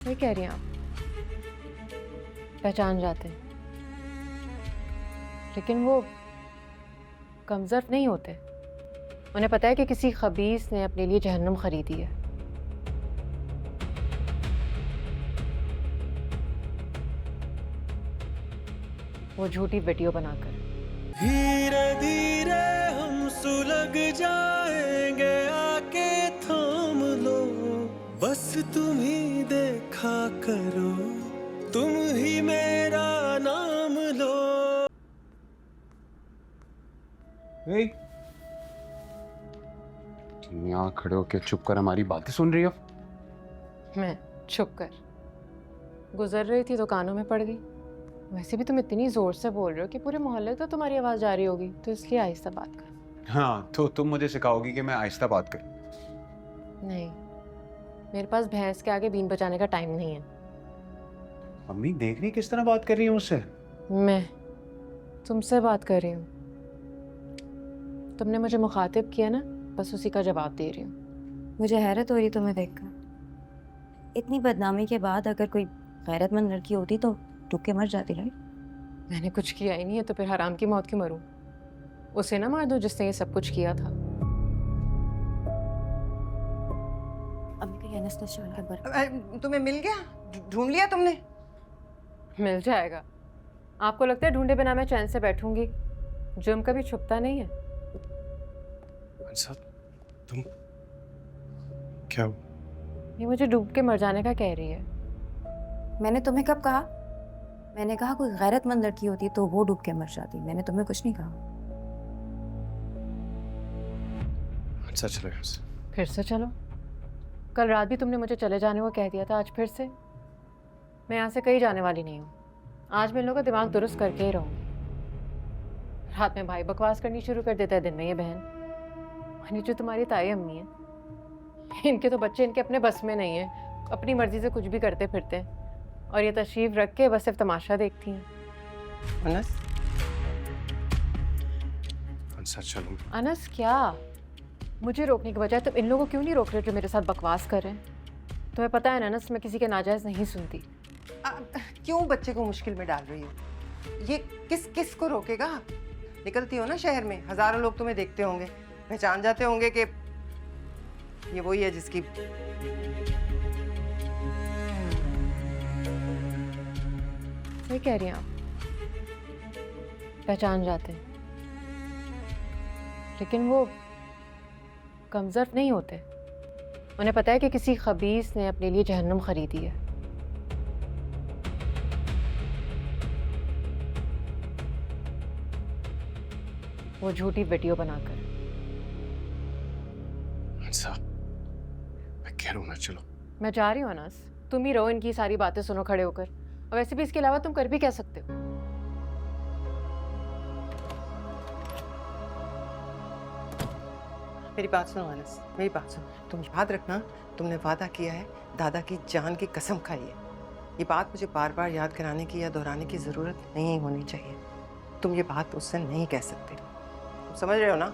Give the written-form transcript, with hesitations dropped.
वही कह रही हैं आप, पहचान जाते हैं, लेकिन वो कमज़र्फ नहीं होते। उन्हें पता है कि किसी खबीस ने अपने लिए जहन्नुम खरीदी है। वो झूठी वीडियो बनाकर। धीरे धीरे हम सुलग जाएंगे, आके थाम लो, बस तुम ही देखा करो, तुम ही मेरा नाम लो। तुम यहाँ खड़े होके चुप कर हमारी बातें सुन रही हो? मैं चुप कर गुजर रही थी तो कानों में पड़ गई। वैसे भी तुम इतनी जोर से बोल रहे हो कि पूरे मोहल्ले तो तुम्हारी आवाज जा रही होगी, तो इसलिए आहिस्ता बात कर। हाँ, तो तुम मुझे सिखाओगी कि मैं आहिस्ता बात करूं? नहीं, मेरे पास भैंस के आगे बीन बजाने का टाइम नहीं है। मम्मी देख रही किस तरह बात कर रही है मुझसे? मैं तुमसे बात कर रही हूँ। तुमने मुझे मुखातिब किया ना, बस उसी का जवाब दे रही हूँ। मुझे हैरत हो रही तुम्हें देखकर। इतनी बदनामी के बाद अगर कोई गैरतमंद लड़की होती तो टूक के मर जाती। राइट? मैंने कुछ किया ही नहीं है तो फिर हराम की मौत क्यों मरूं? उसे ना मार दो जिसने ये सब कुछ किया था। अम्मी का एनेस्थीसिया वाला बर। तुम्हें मिल गया? ढूंढ लिया तुमने? मिल जाएगा। आपको लगता है ढूंढे बिना मैं चैन से बैठूंगी? जुर्म कभी छुपता नहीं है। अच्छा, तुम क्या? ये मुझे डूब के मर जाने का कह रही है। मैंने तुम्हें कब कहा? मैंने कहा कोई गैरतमंद लड़की होती तो वो डूब के मर जाती। मैंने तुम्हें कुछ नहीं कहा। अच्छा चलो यहाँ से। फिर से चलो? कल रात भी तुमने मुझे चले जाने को कह दिया था, आज फिर से? मैं यहाँ से कहीं जाने वाली नहीं हूँ। आज मैं इन लोगों का दिमाग दुरुस्त करके ही रहूँगी। रात में भाई बकवास करनी शुरू कर देता है, दिन में ये बहन। और ये जो तुम्हारी ताई अम्मी है, इनके तो बच्चे इनके अपने बस में नहीं है, अपनी मर्जी से कुछ भी करते फिरते हैं। और ये तशरीफ रख के बस सिर्फ तमाशा देखती हैं। अनस, अच्छा चलो। अनस क्या? मुझे रोकने के बजाय तुम इन लोगों को क्यों नहीं रोक रहे जो मेरे साथ बकवास कर रहे हैं? तुम्हें पता है ना अनस, मैं किसी के नाजायज नहीं सुनती। क्यों बच्चे को मुश्किल में डाल रही हो? ये किस को रोकेगा? निकलती हो ना शहर में, हजारों लोग तुम्हें देखते होंगे, पहचान जाते होंगे कि ये वही है जिसकी। सही कह रही हैं आप, पहचान जाते हैं, लेकिन वो कमज़र्फ नहीं होते। उन्हें पता है कि किसी खबीस ने अपने लिए जहन्नुम खरीदी है। वो झूठी वीडियो बनाकर। अच्छा, मैं कह रहा हूँ ना, चलो। मैं जा रही हूँ अनस, तुम ही रहो, इनकी सारी बातें सुनो खड़े होकर। और वैसे भी इसके अलावा तुम कर भी क्या सकते हो? मेरी बात सुनो अनस, मेरी बात सुनो। तुम याद रखना, तुमने वादा किया है, दादा की जान की कसम खाई है। ये बात मुझे बार बार याद कराने की या दोहराने की ज़रूरत नहीं होनी चाहिए। तुम ये बात उससे नहीं कह सकते। तुम समझ रहे हो ना?